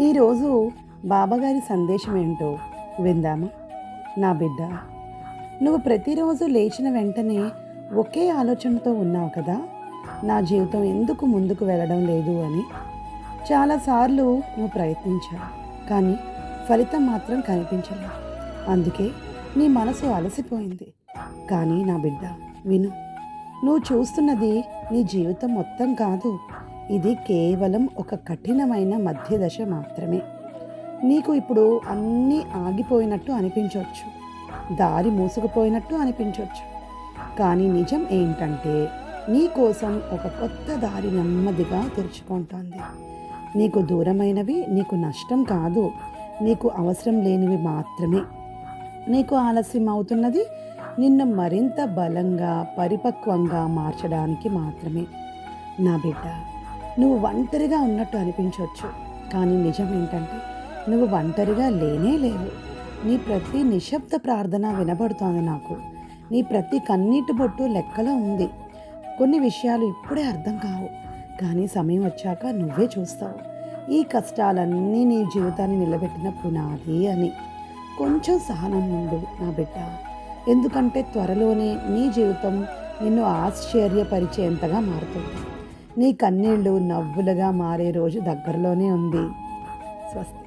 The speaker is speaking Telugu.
ఈరోజు బాబాగారి సందేశం ఏంటో విందామా? నా బిడ్డ, నువ్వు ప్రతిరోజు లేచిన వెంటనే ఒకే ఆలోచనతో ఉన్నావు కదా, నా జీవితం ఎందుకు ముందుకు వెళ్ళడం లేదు అని. చాలాసార్లు నువ్వు ప్రయత్నించావు, కానీ ఫలితం మాత్రం కనిపించలేదు. అందుకే నీ మనసు అలసిపోయింది. కానీ నా బిడ్డ విను, నువ్వు చూస్తున్నది నీ జీవితం మొత్తం కాదు. ఇది కేవలం ఒక కఠినమైన మధ్య దశ మాత్రమే. నీకు ఇప్పుడు అన్నీ ఆగిపోయినట్టు అనిపించవచ్చు, దారి మూసుకుపోయినట్టు అనిపించవచ్చు. కానీ నిజం ఏంటంటే నీ కోసం ఒక కొత్త దారి నెమ్మదిగా తెరుచుకుంటోంది. నీకు దూరమైనవి నీకు నష్టం కాదు, నీకు అవసరం లేనివి మాత్రమే. నీకు ఆలస్యం అవుతున్నది నిన్ను మరింత బలంగా పరిపక్వంగా మార్చడానికి మాత్రమే. నా బిడ్డ, నువ్వు ఒంటరిగా ఉన్నట్టు అనిపించవచ్చు, కానీ నిజం ఏంటంటే నువ్వు ఒంటరిగా లేనే లేవు. నీ ప్రతి నిశ్శబ్ద ప్రార్థన వినబడుతోంది నాకు. నీ ప్రతి కన్నీటి బొట్టు లెక్కలో ఉంది. కొన్ని విషయాలు ఇప్పుడే అర్థం కావు, కానీ సమయం వచ్చాక నువ్వే చూస్తావు. ఈ కష్టాలన్నీ నీ జీవితాన్ని నిలబెట్టిన పునాది అని. కొంచెం సహనం ఉండు నా బిడ్డ, ఎందుకంటే త్వరలోనే నీ జీవితం నిన్ను ఆశ్చర్యపరిచేంతగా మారుతుంది. నీ కన్నీళ్ళు నవ్వులుగా మారే రోజు దగ్గరలోనే ఉంది. స్వస్తి.